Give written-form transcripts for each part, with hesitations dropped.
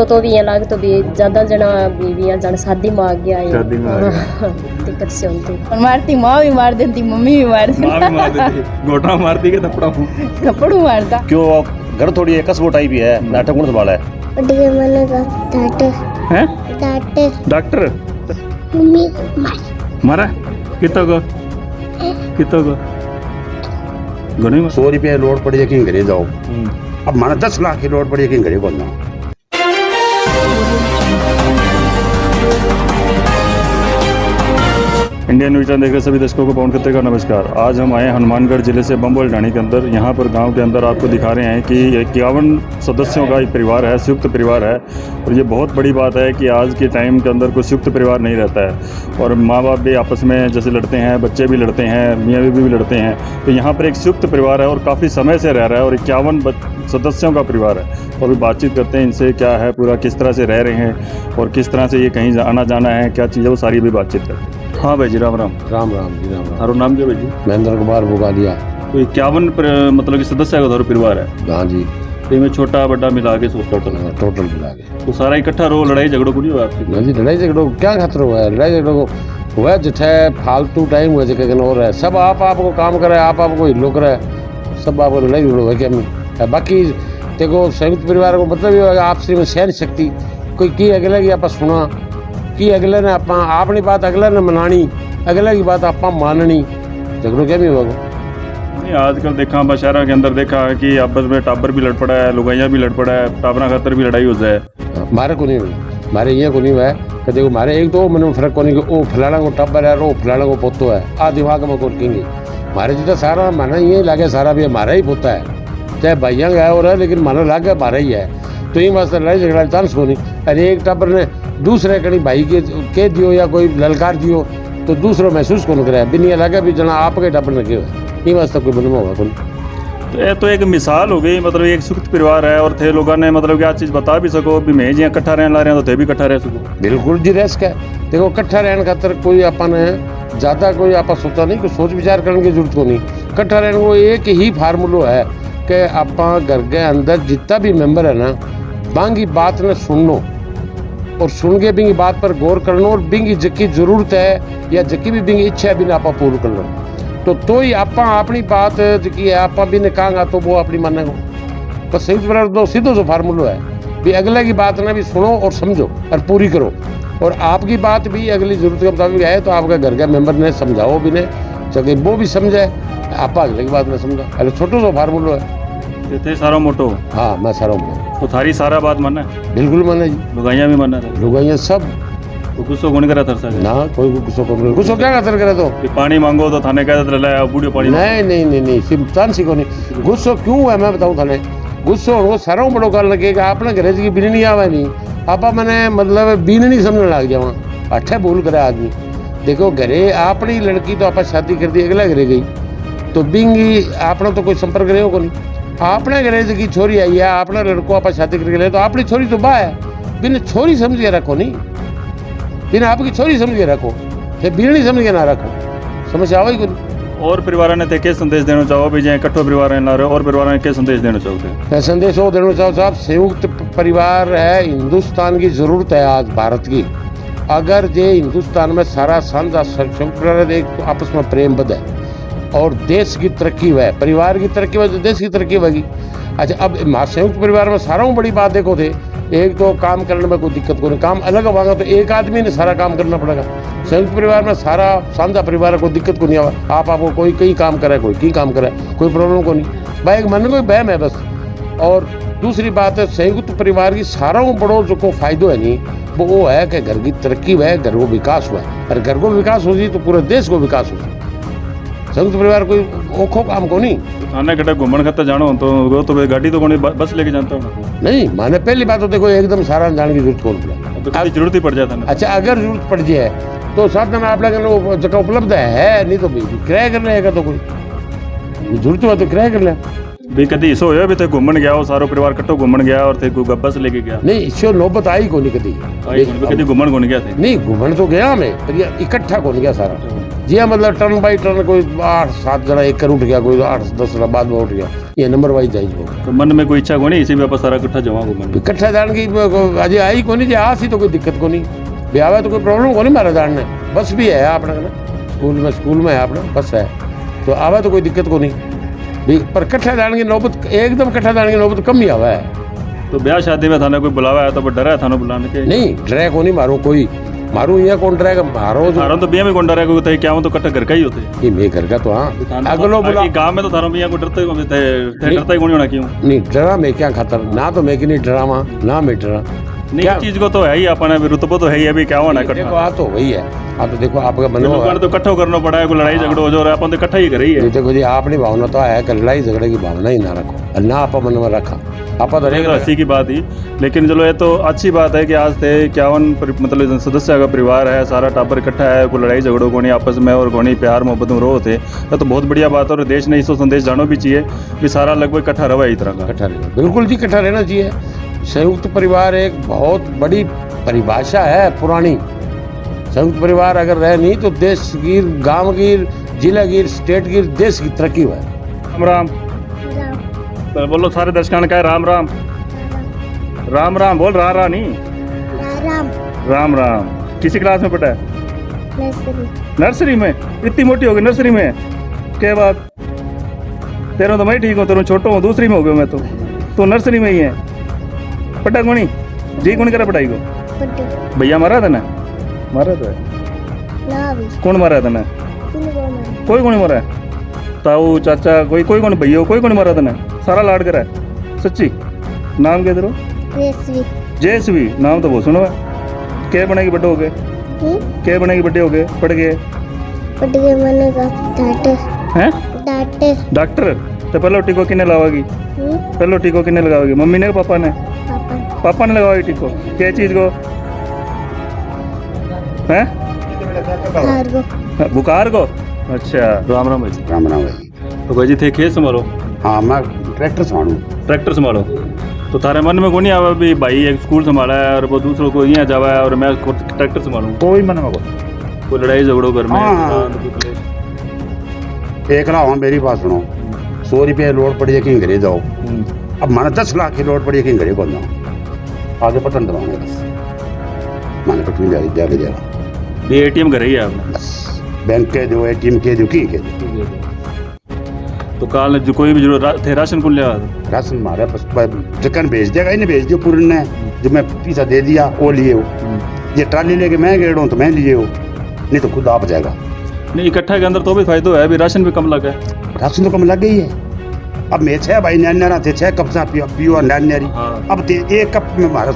तो भी यहाँ लाग तो भी ज्यादा जना बीवियां जन शादी में आ गया है शादी में आ गया। दिक्कत से होती मारती माँ भी मार देती, मम्मी भी मार देती, माँ भी मार देती, गोटा मारती के थप्पड़ा थप्पड़ मारता। क्यों घर थोड़ी एकस गोटाई भी है, नाटक कौन संभाला है? हैं डॉक्टर मारा कितो को घणी 100 रुपया लोड पड़ी है कि घरे जाओ, अब माना 10 लाख की लोड पड़ी है कि घरे कौन जाओ। इंडियन न्यूज़ देख रहे सभी दर्शकों को पवन खत्रे का नमस्कार। आज हम आए हनुमानगढ़ जिले से बम्बोल ढाणी के अंदर। यहाँ पर गांव के अंदर आपको दिखा रहे हैं कि 51 सदस्यों का एक परिवार है, संयुक्त परिवार है। और ये बहुत बड़ी बात है कि आज के टाइम के अंदर कोई संयुक्त परिवार नहीं रहता है और माँ बाप भी आपस में जैसे लड़ते हैं, बच्चे भी लड़ते हैं, मियाँ बीवी भी लड़ते हैं। तो यहाँ पर एक संयुक्त परिवार है और काफ़ी समय से रह रहा है और 51 सदस्यों का परिवार है। और भी बातचीत करते हैं इनसे, क्या है पूरा, किस तरह से रह रहे हैं और किस तरह से ये कहीं आना जाना है, क्या चीज़ है, वो सारी भी बातचीत करते हैं। हाँ भाई जी, राम राम। राम राम जी, राम राम। थारो नाम क्या भाई जी? महेंद्र कुमार बुगालिया। तो 51 मतलब कि सदस्य का थारो परिवार है? हाँ जी, तो इनमें छोटा बड़ा मिला के टोटल मिला के तो सारा इकट्ठा रो, लड़ाई झगड़ो को नहीं हुआ आपकी? हाँ जी, लड़ाई झगड़ो क्या खतरा हुआ है? लड़ाई झगड़ो को हुआ जिठे फालतू टाइम हुआ जगह हो रहा है, सब आपको काम करे, आपको हिलो करे, सब आपको लड़ाई झगड़ो है क्या? बाकी देखो संयुक्त परिवार को मतलब ये होगा आपसी में सहन शक्ति, कोई की अगले की आप सुना कि अगले ने अपनी बात अगले ने मनानी, अगले की बात आप माननी, झगड़ो क्या भी होगा? नहीं, आजकल देखा बशहरा के अंदर देखा कि आपस में टाबर भी लड़ पड़ा है, लुगाइयाँ भी लड़ पड़ा है, टाबरा खातर भी लड़ाई हो जाए। मारे को नहीं हुई, मारे ये को नहीं हुआ है कि देखो मारे एक तो मन में फर्क को नहीं कि ओ फलाना को टब्बर है, ओ फलाना को पोतो है, आ दिमाग में कोट केंगे मारे जितना सारा माना ये लागे सारा भी हमारा ही पोता है, चाहे भाइयाँ गया हो रहा है लेकिन मानो लागे हमारा ही है। तो ये वास्ते लड़ाई झगड़ा चांस को नहीं। अरे एक टब्बर ने दूसरे कहीं भाई के दियो या कोई ललकार दियो तो दूसरों महसूस कौन करे, बिनिया लगे भी जना आपके टब्बर ने क्यों है, ये वास्ते कोई बनवा होगा कौन। तो ये तो एक मिसाल हो गई, मतलब एक संयुक्त परिवार है और थे लोगों ने मतलब क्या चीज़ बता भी सको भी मैं जी इकट्ठा रहने ला रहे हैं तो थे भी इकट्ठा रह सको। बिल्कुल जी रेस्क है। देखो इकट्ठा रहने खातर कोई अपन ज़्यादा कोई आप सोचा नहीं, कोई सोच विचार करने की जरूरत को नहीं। इकट्ठा रहने को एक ही फार्मूलो है कि आप घर के अंदर जितना भी मेंबर है ना, बांगी बात ने सुनो और सुन के बिंगी बात पर गौर करना और बिंगी जकी जरूरत है या जकी भी बिंगी इच्छा है बिना आप पूर्ण कर लो तो ही आप अपनी बात जकी है आप भी ने कहा तो वो अपनी माने को बस संयुक्त परिवार तो सीधो जो फार्मूला है भी अगले की बात ना भी सुनो और समझो और पूरी करो और आपकी बात भी अगली जरूरत के मुताबिक है तो आपके घर के मेंबर ने समझाओ भी ने जगह वो भी समझे, आप अगले की बात में समझो। अरे छोटो सा फार्मूला है। थे सारा मोटो? हाँ मैं सारा हूँ। तो थारी सारा बात माना? बिल्कुल माना जी, लुगाइयाँ भी माना? लुगाइयाँ सब। तो गुस्सो कौन करा था सर? ना कोई गुस्सो को नहीं, गुस्सो क्या खातर करे तो पानी मांगो तो थाने कहते रहा बूढ़े पानी। नहीं सिर्फ चांसी को नहीं। गुस्सो क्यों है मैं बताऊँ थाने, गुस्सो हो सारा बड़ो कर लगेगा आपने घरे की बिन नहीं आवा नहीं, आप मैंने मतलब बिन नहीं समझने लग जावा, अठे भूल करे आदमी। देखो घरे अपनी लड़की तो आप शादी कर दी अगला घरे गई तो बिंगी आपने तो कोई संपर्क रहे हो नहीं, आपने घरे की छोरी आई है आपने लड़को आप शादी करके ले तो अपनी छोरी तो बा है, बिन छोरी समझ के रखो नहीं, बिन आपकी छोरी समझ के रखो, बिन नहीं समझ के ना रखो, समझ आओ ही को नहीं। और परिवार ने थे क्या संदेश देना चाहो भी जाए इकट्ठो परिवार ला रहे हो और परिवार ने क्या संदेश देना चाहोगे? संदेश वो देना चाहो साहब, संयुक्त परिवार है हिंदुस्तान की जरूरत है आज भारत की। अगर ये हिंदुस्तान में सारा साझा संयुक्त परिवार एक तो आपस में प्रेम बढ़े और देश की तरक्की हुआ, परिवार की तरक्की हुआ तो देश की तरक्की होगी। अच्छा अब संयुक्त परिवार में सारा बड़ी बात देखो थे, एक तो काम करने में कोई दिक्कत को नहीं, काम अलग होगा तो एक आदमी ने सारा काम करना पड़ेगा। संयुक्त परिवार में सारा साझा परिवार को दिक्कत को नहीं आवा, आपको कोई कई काम करे कोई कई काम करे, कोई प्रॉब्लम को नहीं भाई, एक मन कोई बहम है बस। और दूसरी बात है संयुक्त परिवार की सारा बड़ो जो को फायदो है नहीं वो है कि घर की तरक्की हुआ है, घर को विकास हुआ है, और घर को विकास हो जाए तो पूरे देश को विकास हो जाए। संयुक्त परिवार कोई ओखो काम को नहीं। थाने कटा घूमन खातर जानो तो गाड़ी तो कौन बस लेके जानता हूँ नहीं, माने पहली बात तो देखो एकदम सारा जाने की जरूरत कौन पड़ा, तो जरूरत ही पड़ जाता है। अच्छा अगर जरूरत पड़ जाए तो साधन आप लोग जगह उपलब्ध है, नहीं तो किराया कर लेगा तो कोई जरूरत हुआ तो किराया कर ले। भी कदी इस होया भी थे घूमन गया हो सारो परिवार कट्ठो घूमन गया और थे कोई गब्बा से लेके गया नहीं इससे नौबत आई को नहीं कदी आई कोई कदी घूमन कोनी गया थे नहीं घूमन तो गया मैं पर ये इकट्ठा कौन गया सारा जी हाँ, मतलब टर्न बाई टर्न कोई 8-7 जना एक कर उठ गया, कोई 8-10 जना बाद में उठ गया, ये नंबर वाइज जाइज हो। तो मन में कोई इच्छा कोनी इसी में आप सारा इकट्ठा जमा घूमन इकट्ठा जान की अजय आई को नहीं जे आसी तो कोई दिक्कत को नहीं ब्याह तो कोई प्रॉब्लम को नहीं मारा जानने बस भी है अपने स्कूल में है अपना बस है तो आवा तो कोई दिक्कत को नहीं पर कट्ठा जाने की नौबत एकदम कट्ठा जाने की नौबत कम ही आवा है। तो ब्याह शादी में थाने कोई बुलावा है तो डरा है थाने बुलाने के नहीं डरे को नहीं मारू कोई मारू यहाँ कौन डरेगा मारो थारों तो बिया में कौन डरा कोई क्या हो तो कट्ठा घर का ही होते ये मैं घर का तो हाँ अगलो बोला गांव में तो थारों बिया को डरते डरता ही कौन होना क्यों नहीं डरा मैं क्या खातर ना तो मैं कि नहीं डरावा ना मैं डरा नहीं चीज को तो है ही अपने रुतबो तो है ही अभी क्या होना देखो आ तो वही है आ तो देखो आपका मनोबल तो इकट्ठो करना पड़ा है कोई लड़ाई झगड़ो हो जो रहा अपन तो इकट्ठा ही कर रही है देखो जी आपने भावना तो है कि लड़ाई झगड़े की भावना ही ना रखो ना आप मन में रखा आप तो हंसी की बात ही लेकिन चलो ये तो अच्छी बात है कि आज थे 51 मतलब सदस्य का परिवार है सारा टापर इकट्ठा है कोई लड़ाई झगड़ो को नहीं आपस में और को नहीं प्यार मोहब्बत में रो थे तो बहुत बढ़िया बात है और देश ने इसको संदेश जानो भी चाहिए कि सारा लगभग इकट्ठा रहा है इस तरह का इकट्ठा बिल्कुल जी इकट्ठा रहना चाहिए। संयुक्त परिवार एक बहुत बड़ी परिभाषा है पुरानी। संयुक्त परिवार अगर रहे नहीं तो देश गिर गांव गिर जिला गिर स्टेट गिर देश की तरक्की हुआ। राम राम तो बोलो सारे दर्शकों का राम राम राम राम बोल रहा नहीं राम राम किसी क्लास में पढ़ा है नर्सरी में इतनी मोटी हो गई नर्सरी में क्या बात तेरा तो मैं ठीक हूँ तेरा छोटा हूँ दूसरी में हो गया मैं तो नर्सरी में ही है पढ़ा कौन जी कौन करा पढ़ाई को भैया मारा था ना मारा था कौन मारा था ना कोई कौन मारा ताऊ चाचा कोई कौन भैया कोई कौन मारा था ना सारा लाड करा है सच्ची नाम क्या तेरा जयश्वी नाम तो बहुत सुनो है क्या बनेगी बड़े हो गए क्या बनेगी बड़े हो गए पढ़ गए डॉक्टर तो पहले टीको किन्ने लगाओगी पहले टीको किन्ने लगाओगी मम्मी ने पापा ने लगाओगी टीको क्या चीज को हैं बुखार को अच्छा राम राम भाई राम राम भाई तो भाई जी थे खेत संभालो हाँ मैं ट्रैक्टर संभालो तो थारे मन में को नहीं आवा भी भाई एक स्कूल संभाला है और वो दूसरों को यहाँ जावा है और मैं ट्रैक्टर संभालूं कोई मन में कोई लड़ाई झगड़ो घर में एक लाओ मेरी बात सुनो 100 रुपये लोड पड़ी है कहीं घरे जाओ अब माना 10 लाख की लोड पड़ी है कहीं घरे को जाओ आगे पटन दबाने बस माने पटन जाके जाएगा ये एटीएम घर ही है आपने बस बैंक के दो एटीएम के दो की के दो तो काल जो कोई भी जरूरत थे राशन कौन ले आया राशन मारा बस जकन भेज देगा इन्हें भेज दियो पूर्ण ने जो मैं पैसा दे दिया वो लिए हो ये ट्राली लेके मैं गेड़ तो मैं लिए हो नहीं तो खुद आप जाएगा नहीं इकट्ठा के अंदर तो भी फायदा है अभी राशन भी कम लगा है राशन तो कम लग गई है अब मैं 6 भाई न्यारा थे 6 कप सा पियो न्यारी अब 1 कप में हमारा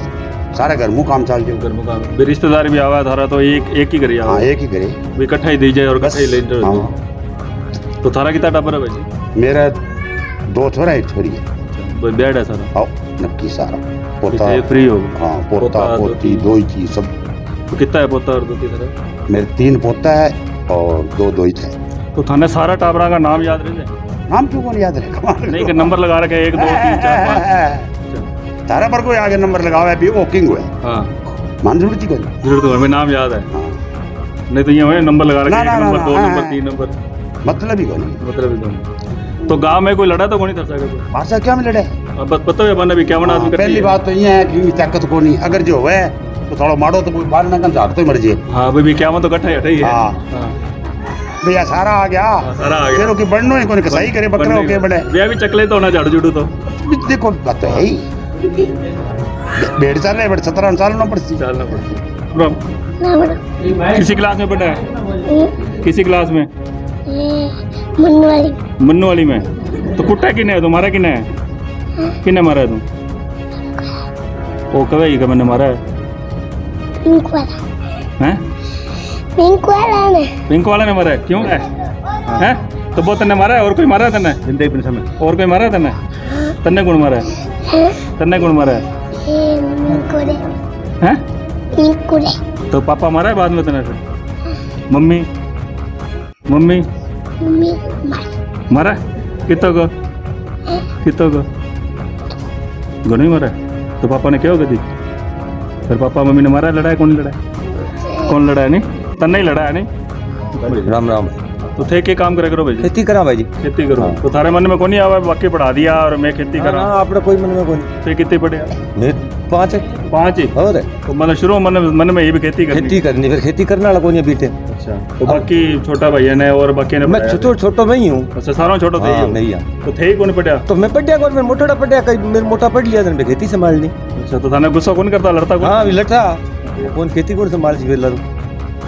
सारा घर मुँह काम चल जाओ घर मुँह काम रिश्तेदार भी आवा थारा तो एक ही करे हाँ एक ही करे इकट्ठा ही दी जाए और इकट्ठा ही ले तो थारा कितना टापर है भाई मेरा 2 छोरा 1 छोरी है बेड है सारा आओ नक्की सारा पोता फ्री हो हाँ पोता पोती 2 चीज सब तो कितना है पोता और दो तीसरा मेरे 3 पोता है और 2 दोइत है तो थाने सारा टाबरा का नाम याद रह जाए नाम क्यों कौन याद रहे नहीं कि नंबर लगा रखे 1 2 3 4 5 तारा पर कोई आगे नंबर लगावा है भी ओकिंग हुआ हाँ मान जरूरत ही कोई जरूरत है हमें नाम याद है नहीं तो ये नंबर लगा रखे 1 नंबर 2 नंबर 3 नंबर मतलब ही कोई मतलब ही कोई तो गांव में कोई लड़ा तो कोई नहीं था सके भाषा क्या में लड़े बस पता है बना भी क्या बना आदमी पहली बात तो ये है कि ताकत को नहीं अगर जो है तो थोड़ा मारो तो कोई बाल ना झाड़ तो मर जाए हाँ भाई क्या तो कट्ठा ही है भैया सारा आ गया सारा आ गया फिर बढ़नो है कोई कसाई करे बकरा होके बड़े भैया भी चकले तो ना झाड़ू जुड़ू तो देखो बात तो है ही बेड़ चल रहे 17 साल ना पड़ती चलना पड़ती किसी क्लास में पढ़ा है किसी क्लास में मन्नू वाली में तो कुट्टा किने है तुम्हारा किने है किने मारा है तुम ओ कवे ही मैंने मारा है पिंक वाला ने मारा है क्यों है तो वो तन्ने मारा है और कोई मारा है तन्ने जिंदगी पिन समय और कोई मारा है तन्ने कौन मारा है तन्ने कौन मारा है तो पापा मारा है बाद में तन्ने से मम्मी मम्मी मारा कितना को कितों को घणो मरा है? तो पापा ने क्या हो गई? फिर पापा मम्मी ने मारा, लड़ा है? कौन लड़ा है? कौन लड़ा है? नहीं तन नहीं लड़ा है? नहीं राम राम। तो थे के काम करे करो भाई जी? खेती करा भाई जी। खेती करो। हाँ। तो थारे मन में कोनी आवा बाकी पढ़ा दिया और मैं खेती करा? हाँ आपने कोई मन में कोई तो कितने पढ़े? मेरे 5 है। 5 ही? और तो मतलब शुरू मन में ये भी खेती करनी? खेती करनी, फिर खेती करने वाला कौन है बीते। अच्छा तो बाकी छोटा भैया ने और बाकी ने मैं छोटो मैं ही हूँ। अच्छा सारों छोटो थे? हाँ, मैं ही हूँ। तो थे ही कौन पढ़ा? तो मैं पढ़िया कौन, मैं मोटा पढ़िया, मेरे मोटा पढ़ लिया मैं खेती संभाल ली। अच्छा तो थाने गुस्सा कौन करता? लड़ता कौन? हाँ लड़ता कौन, खेती कौन संभाल सी फिर।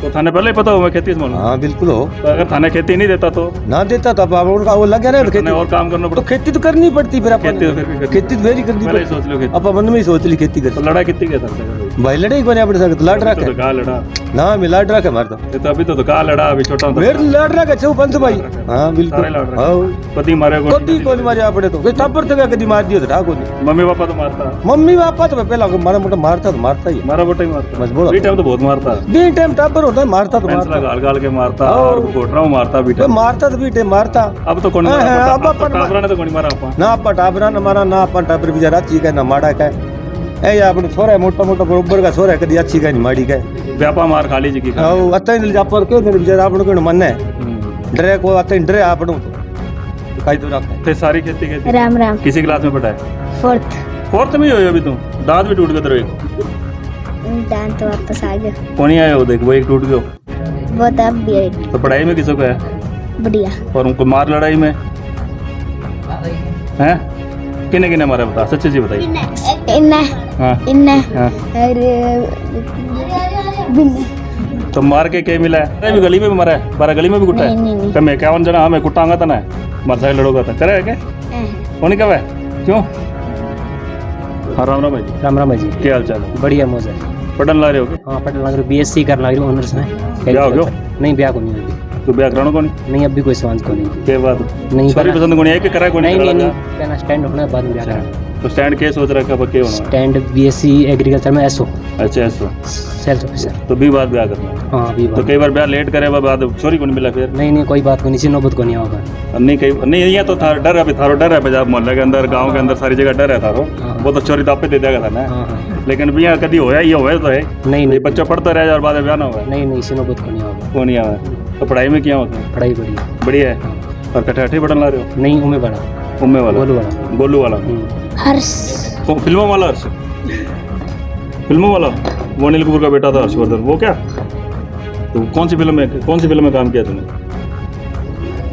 तो थाने पहले ही पता हो मैं खेती संभालूं? हाँ बिल्कुल हो। तो अगर थाने खेती नहीं देता तो? ना देता तो अब उनका वो लग गया ना खेती, और काम करना तो पड़ता? खेती तो करनी पड़ती फिर अपन। खेती तो वेरी करनी पहले ही पड़ती। सोच लो खेती। अपन मन में ही सोच ली खेती तो कर। लड़ा कितनी क्या था भाई लड़ाई कोने अपने साथ लाड रखा तो कहा लड़ा? ना मैं लाड रखा मारता। ये तो अभी तो कहा लड़ा, अभी छोटा होता मेरे लाड रखा छो पंच भाई। हाँ बिल्कुल। सारे लाड रखे। हाँ कदी मारे को? कभी कौन मारे आपने तो थप्पड़ तो कभी मार दियो तो था कौन। मम्मी पापा तो मारता? मम्मी पापा तो पहला मारा मोटा मारता तो मारता ही। मारा बोटा ही मारता? बस बोलो। बी टाइम तो बहुत मारता? बी टाइम टप्पर होता है, मारता तो पेंसिल मारता। गाल गाल के मारता हाँ। और घोटना मारता बी टाइम? मारता तो बी टाइम मारता। अब तो कौन हाँ, मारा? हाँ, अब अब अपन- टाबरा ने तो कौन मारा आपा? ना आपा टाबरा न मारा, ना अपन टाबर बेचारा अच्छी का ना माड़ा का। ए या अपन छोरा है मोटा मोटा बरोबर का छोरा है, कदी अच्छी का नहीं माड़ी का। व्यापा मार खाली जी की खा। हां अतै नहीं जापर क्यों नहीं बेचारा अपन को मन है डरे को अतै डरे अपन तो काई तो रखा। ते सारी खेती खेती राम राम। किसी क्लास में पढ़ा है? 4th। 4th में ही हो अभी तुम? दांत भी टूट गए तेरे एक? दांत वापस आ गया। कौन ही आया वो देख, वो एक टूट गया। वो तब भी है तो पढ़ाई में किसको है? बढ़िया। और उनको मार लड़ाई में हैं? किने किने मारा बता, सच्ची सी बताइए। इन्ना हाँ इन्ना हाँ। अरे बिन्ना। तो मार के क्या मिला है? भी गली में भी मारा है? 12 गली में भी कुटा है? नहीं। कब मैं 51 जना हमें कुटांगा था ना मार साइड लड़ोगा था करे है क्या? कौन कब है क्यों? हाँ राम राम भाई जी। राम राम जी। क्या हाल चाल है? बढ़िया मौज है। पढ़न ला रहे हो क्या? हाँ पढ़ने लग रही, बीएससी कर लग रही ऑनर्स में। ब्याह हो गया? नहीं ब्याह को नहीं अभी। तो ब्याह कराना कौन? नहीं अभी कोई सवाल को नहीं। के बाद नहीं सारी पसंद कौन है कि करा कौन? नहीं पहला स्टैंड होना बाद में ब्याह करना। तो स्टैंड के सोच रखा पक्के होना? स्टैंड बीएससी एग्रीकल्चर में एसओ अच्छा ऐसा। Sales officer. तो भी बात ब्याह करना? हाँ अभी तो कई बार ब्याह लेट करे बाद छोरी कौन मिला फिर? नहीं कोई बात को नहीं, सी नौबत को नहीं होगा। नहीं कई नहीं यहाँ तो था डर है, अभी थारो डर है पंजाब मोहल्ले के अंदर गांव के अंदर सारी जगह डर है थारो। हाँ। वो तो चोरी तापे दे देगा था ना। हाँ। लेकिन भी यहाँ कभी होया ये होया तो है नहीं बच्चा पढ़ता रह जाए और बाद में ब्याह ना हुआ नहीं सी नौबत को नहीं होगा। वो नहीं आवा। तो पढ़ाई में क्या होता है? पढ़ाई बढ़िया बढ़िया है। और कठाठी पढ़न ला रहे हो? नहीं उम्र बड़ा उम्मे वाला? गोलू वाला। गोलू वाला? हर्ष। फिल्मों वाला हर्ष? फिल्मों वाला वो अनिल कपूर का बेटा था हर्षवर्धन, वो क्या? तो कौन सी फिल्म में काम किया तूने?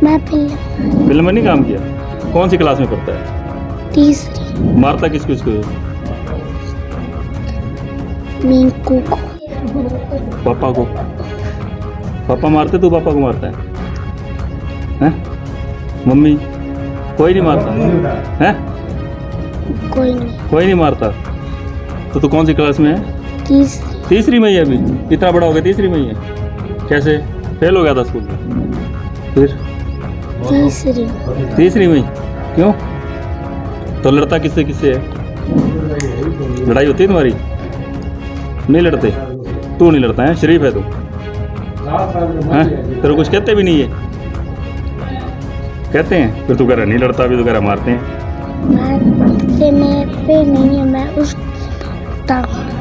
मैं फिल्म में नहीं काम किया? कौन सी क्लास में पढ़ता है? 3री। मारता किसको इसको? मिंकू को। पापा को? पापा मारते? तू पापा को मारता है? हैं? मम्मी? कोई नहीं मारता हैं? कोई नहीं मारता। तो तू कौन सी क्लास में है? 3री में ही है अभी? इतना बड़ा हो गया 3री में ही है? कैसे फेल हो गया था स्कूल में? फिर 3री में ही? क्यों? तो लड़ता किससे किससे है? लड़ाई होती है तुम्हारी? नहीं लड़ते? तू नहीं लड़ता है? शरीफ है तू? हैं? तेरे कुछ कहते भी नहीं है? कहते हैं? फिर तू कह रहा नहीं लड़ता, अभी तो कह रहा मारते हैं। मैं पे नहीं है, मैं उस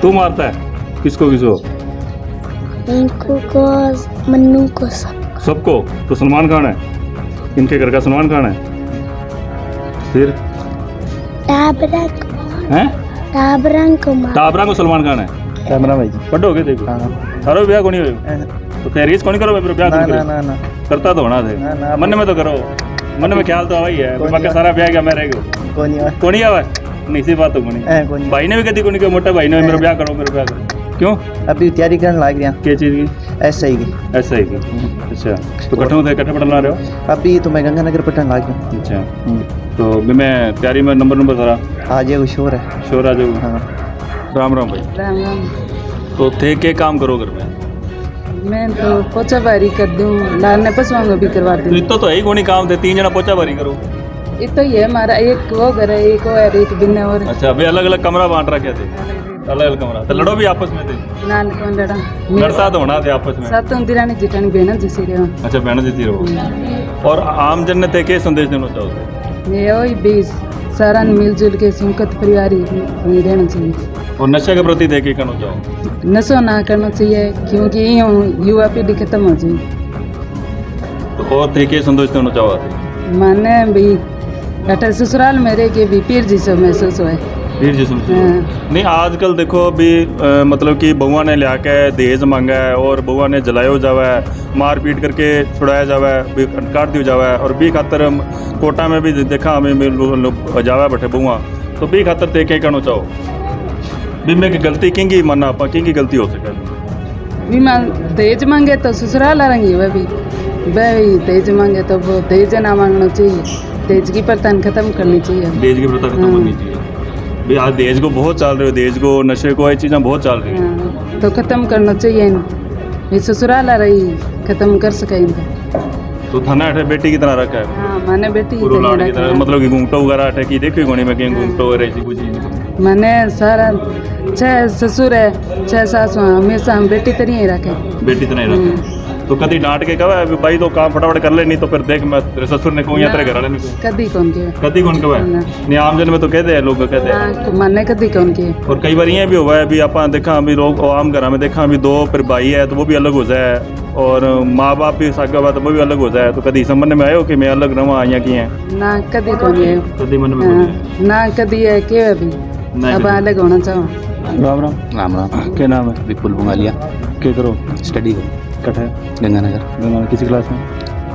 तू मारता है? किसको किसको? मिंकू को, मन्नू को, सबको? तो सलमान खान है? इनके घर का सलमान खान है? फिर टाबरा को सलमान खान है? कैमरा भाई जी। पढ़ो गए देखो। हां अरो ब्याह कोनी होयो? तो तेरी कौन करो मेरे ब्याह कौन करो? ना करता तो होना थे मन में तो करो, मन में ख्याल तो आवा ही है। बाकी सारा ब्याह क्या मैं रह गयो कोनी आवा नहीं सी बात तो कोनी। भाई ने भी कदी कोनी, मोटा भाई ने मेरा ब्याह करो क्यों? अभी तैयारी करने लग रहा। क्या चीज की? एसआई की। एसआई की? अच्छा तो कट्ठे पढ़न ला रहे हो? अभी तो मैं गंगानगर पढ़ने लग गया। अच्छा तो भी मैं तैयारी में नंबर सारा आ जाएगा, शोर है। शोर आ जाएगा। हाँ राम राम भाई। राम राम। तो थे के काम करो घर में? मैं तो पोछा बारी कर दूँ, लाने पसवांगा भी करवा दूँ। तो है ही कोनी काम थे, 3 जना पोछा बारी करो। इतो ही है हमारा, एक वो घर है, एक वो है, एक बिन्ने और। अच्छा अभी अलग अलग कमरा बांट रखे थे? अलग अलग कमरा। तो लड़ो भी आपस में थे? नान कौन लड़ा? लड़ता तो होना थे आपस में? सातों दिरानी जिठानी बहन जैसी रहो। अच्छा बहन जीती रहो। और आम जन ने के संदेश देना चाहोगे? मैं वही 20 सारा ने मिलजुल के संयुक्त परिवार ही रहना चाहिए। और नशे के प्रति देख के कहना चाहो? नशा ना करना चाहिए क्योंकि यूँ युवा पीढ़ी खत्म हो जाए। तो और थे के संतोष होना चाहो? माने भी अठा ससुराल में रह के भी पीर जी से महसूस हुआ फिर जिसम नहीं आजकल देखो अभी मतलब कि बहुआ ने लिया के दहेज मांगा है और बहुआ ने जलायो जावा है, मार पीट करके छुड़ाया जावा है, भी काट दिया जावा है। और भी खातर कोटा में भी देखा हमें जावा बैठे बहुआ, तो भी खातर ते क्या कहना चाहो? भी मैं गलती किंगी माना आप किंगी गलती हो सके? भी दहेज मांगे तो ससुराल आ रही वह भी दहेज मांगे तो वो दहेज ना मांगना चाहिए। दहेज की प्रथा खत्म करनी चाहिए। दहेज की प्रथा खत्म करनी चाहिए। भी आज दहेज को बहुत चल रहे हो, दहेज को नशे को ये चीज़ें बहुत चल रही है, तो खत्म करना चाहिए। ये ससुराल आ रही खत्म कर सके इनका। तो थाना अठे बेटी की तरह रखा है। हाँ माने बेटी पूरा लाड़ की तरह मतलब कि घूंगटो वगैरह अठे की देखी कोनी में कहीं घूंगटो वगैरह ऐसी कुछ चीज़ मैंने सारा 6 ससुर है 6 सासू हमेशा हम बेटी तरह ही रखे। बेटी तो नहीं रखा तो कभी डांट के कहा भाई तो काम फटाफट कर ले, नहीं तो फिर देख मैं तेरे ससुर ने कहूँ या तेरे घर वाले ने कहूँ? कदी कौन के कभी कौन कहा नहीं आम जन में तो कहते हैं लोग कहते हैं माने कदी कौन के। और कई बार ये भी हुआ है भी आप देखा अभी लोग आम घर में देखा अभी 2 फिर भाई है तो वो भी अलग हो जाए और माँ बाप भी सागा बात वो भी अलग हो जाए। तो कभी संबंध में आयो कि मैं अलग रहा या की है ना कदी कौन है कभी मन में ना कदी है के अभी अब अलग होना चाहो। राम राम राम राम। क्या नाम है? विपुल बुंगालिया। क्या करो? स्टडी करो। कट है गंगानगर। किसी क्लास में?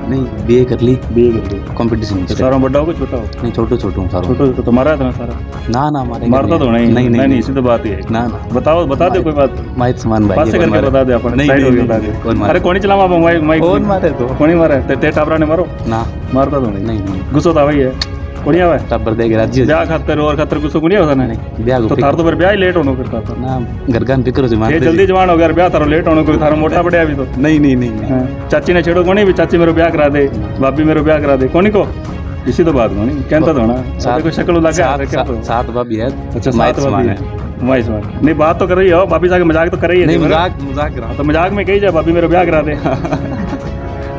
नहीं बीए कर ली। बीए कर ली। कंपटीशन तो सारा बड़ा हो कि छोटा हो? नहीं छोटो छोटो हूँ सारा। छोटो तो तुम्हारा है ना सारा? ना ना हमारे मारता तो नहीं नहीं इसी तो बात ही है। ना ना बताओ बता दे कोई बात माइक समान भाई पास से करके बता दे अपन साइड हो बता दे। कौन मारे? अरे कौन चलावा माइक माइक कौन मारे तो कौन मारे ते टाबरा ने मारो ना मारता तो नहीं नहीं गुस्सा तो वही है कोनी आवे टब्बर देख राज्य ब्याह खातर और खातर गुस्सा कोनी होता नहीं ब्याह तो थार तो फिर ब्याह ही लेट होनो फिर था ना गरगान फिक्र से ये मारते जल्दी जवान हो गया ब्याह थारो लेट होनो कोई थारो मोटा बढ़िया अभी तो नहीं नहीं नहीं चाची ने छेड़ो कोनी भी चाची मेरो ब्याह करा दे भाभी मेरो ब्याह करा दे कोनी को इसी तो बात कोनी कहता तो ना कोई शक्ल लगा क्या तो सात भाभी है। अच्छा सात भाभी है माइस मान नहीं बात तो कर रही हो भाभी साहब मजाक तो कर रही है नहीं मजाक करा तो मजाक में कही जाए भाभी मेरो ब्याह करा दे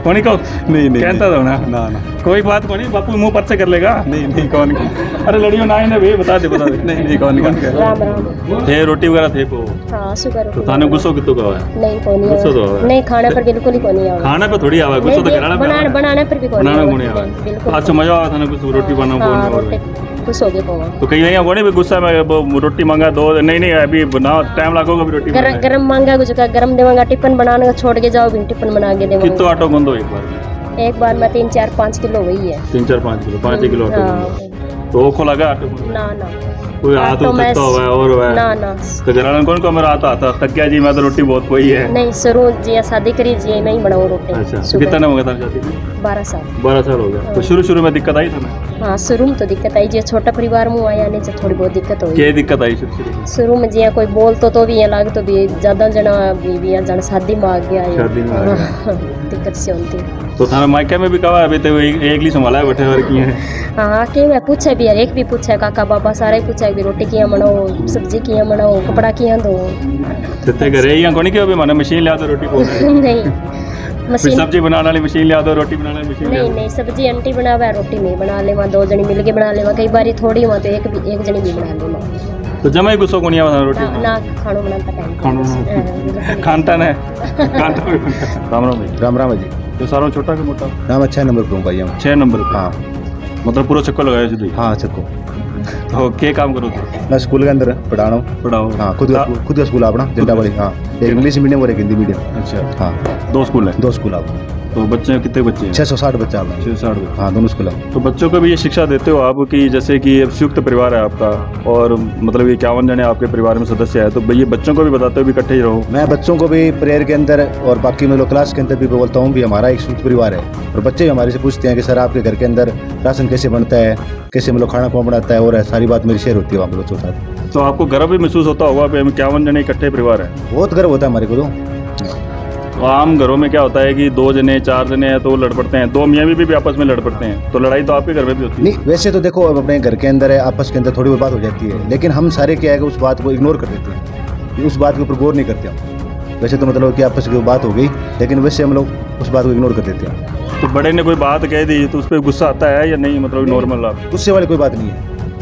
कोनी को नहीं नहीं कहता तो ना ना कोई बात को नहीं बापू मुंह पर से कर लेगा नहीं कौन अरे लड़ियों ना ही भाई बता दे नहीं कौन राम राम। थे रोटी वगैरह थे को हाँ शुक्र तो थाने गुस्सो कितो का है? नहीं कौन गुस्सो तो है नहीं खाने पर बिल्कुल ही कौन नहीं आवा। खाने पे थोड़ी आवा गुस्सो तो कराना बनाने बनाने पर भी कौन बनाना कोनी आवा बिल्कुल। अच्छा मजा आवा थाने कुछ रोटी बनाओ हाँ कौन रोटी खुश हो गए पावा। तो कहीं नहीं कोनी भी गुस्सा में रोटी मांगा दो नहीं अभी बना टाइम लगेगा अभी रोटी गरम मांगा कुछ का गरम देवांगा टिफिन बनाने का छोड़ के जाओ भी टिफिन बना के देवांगा। कितो आटो गंदो एक बार में 3-4-5 किलो वही है 3-4-5 किलो 5 किलो आटो हाँ। तो ओखो लगा आटो ना ना कोई हाथ उठता हुआ है और हुआ है ना ना तो घराना कौन को मेरा आता थक गया जी मैं तो रोटी बहुत कोई है नहीं शुरू जी शादी करी जी नहीं बनाओ रोटी। अच्छा कितना हो गया था शादी 12 साल 12 साल हो गया तो शुरू में दिक्कत आई था ना? हाँ शुरू में तो दिक्कत आई जी छोटा परिवार में आया नहीं तो थोड़ी बहुत दिक्कत हुई। क्या दिक्कत आई शुरू में जी कोई बोल तो भी यहाँ लाग तो भी ज्यादा जना भी जन शादी में आ गया शादी में आ गया। दिक्कत से होती तो थाना मायके में भी कहा अभी तो एक ही संभाला है बैठे और किए हैं। हाँ के मैं पूछे भी एक भी पूछे काका बाबा सारे पूछे भी रोटी किया बनाओ सब्जी किया बनाओ कपड़ा किया दो ते घरे या कोनी के भी माने मशीन ले आ तो रोटी पोस नहीं फिर सब्जी बनाने वाली मशीन ले आ तो रोटी बनाने वाली मशीन नहीं सब्जी आंटी बनावे रोटी नहीं बना ले दो जनी मिल के बना ले कई बार थोड़ी वहाँ तो एक जनी भी बना ले तो जमा ही गुस्सो कोनी आवा रोटी ना खानो बनाता टाइम खानो खानता ने खानता राम राम भाई राम राम जी। तो सारों छोटा के मोटा नाम 6 नंबर पर हूँ भाई हम। 6 नंबर हाँ मतलब पूरा चक्कर लगाया जी? हाँ चक्को। तो क्या काम करो तो? मैं स्कूल के अंदर पढ़ा रहा हूँ। पढ़ाओ हाँ खुद का स्कूल अपना जनतावाड़ी। हाँ एक इंग्लिश मीडियम और एक हिंदी मीडियम। अच्छा हाँ 2 स्कूल है? 2 स्कूल आप। तो बच्चे कितने बच्चे हैं? 660 बच्चा आपका। 660 बच्चे। हाँ दोनों स्कूल आप। तो बच्चों को भी ये शिक्षा देते हो आप कि जैसे कि संयुक्त परिवार है आपका और मतलब ये 51 जने आपके परिवार में सदस्य है तो ये बच्चों को भी बताते हो भी इकट्ठे ही रहो? मैं बच्चों को भी प्रेयर के अंदर और बाकी मतलब क्लास के अंदर भी बोलता हूँ भी हमारा एक संयुक्त परिवार है। और बच्चे भी हमारे से पूछते हैं कि सर आपके घर के अंदर राशन कैसे बनता है, कैसे मतलब खाना कौन बनाता है, और सारी बात मेरी शेयर होती है वहाँ पर बच्चों के साथ। तो आपको गर्व भी महसूस होता होगा कि हम 51 जने इकट्ठे परिवार है? बहुत गर्व होता है हमारे को। तो आम घरों में क्या होता है कि 2 जने 4 जने हैं तो लड़ पड़ते हैं, 2 मियाँ भी आपस में लड़ पड़ते हैं, तो लड़ाई तो आपके घर में भी होती है? नहीं वैसे तो देखो अब अपने घर के अंदर है आपस के अंदर थोड़ी बहुत बात हो जाती है, लेकिन हम सारे क्या है कि उस बात को इग्नोर कर देते हैं, उस बात के ऊपर गौर नहीं करते हम। वैसे तो मतलब कि आपस की बात हो गई लेकिन वैसे हम लोग उस बात को इग्नोर कर देते हैं। तो बड़े ने कोई बात कह दी तो उस पर गुस्सा आता है या नहीं? मतलब नॉर्मल आप गुस्से वाली कोई बात नहीं है।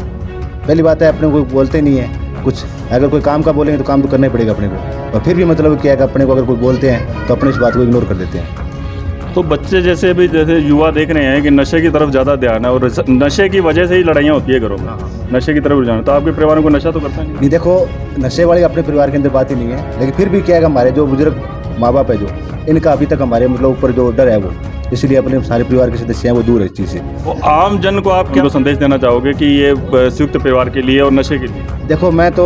पहली बात है अपने को बोलते नहीं है कुछ, अगर कोई काम का बोलेंगे तो काम तो करना ही पड़ेगा अपने को, और फिर भी मतलब क्या है कि अपने को अगर कोई बोलते हैं तो अपने इस बात को इग्नोर कर देते हैं। तो बच्चे जैसे भी जैसे युवा देख रहे हैं कि नशे की तरफ ज़्यादा ध्यान है और नशे की वजह से ही लड़ाइयाँ होती है घरों में, नशे की तरफ रुझान, तो आपके परिवार को नशा तो करता नहीं? नहीं देखो, नशे वाली अपने परिवार के अंदर बात ही नहीं है, लेकिन फिर भी क्या है कि हमारे जो बुजुर्ग माँ बाप है जो, इनका अभी तक हमारे मतलब ऊपर जो डर है वो, इसलिए अपने सारे परिवार के सदस्य हैं वो दूर है इस चीज़ से। तो आम जन को आप क्या संदेश देना चाहोगे कि ये संयुक्त परिवार के लिए और नशे के लिए? देखो मैं तो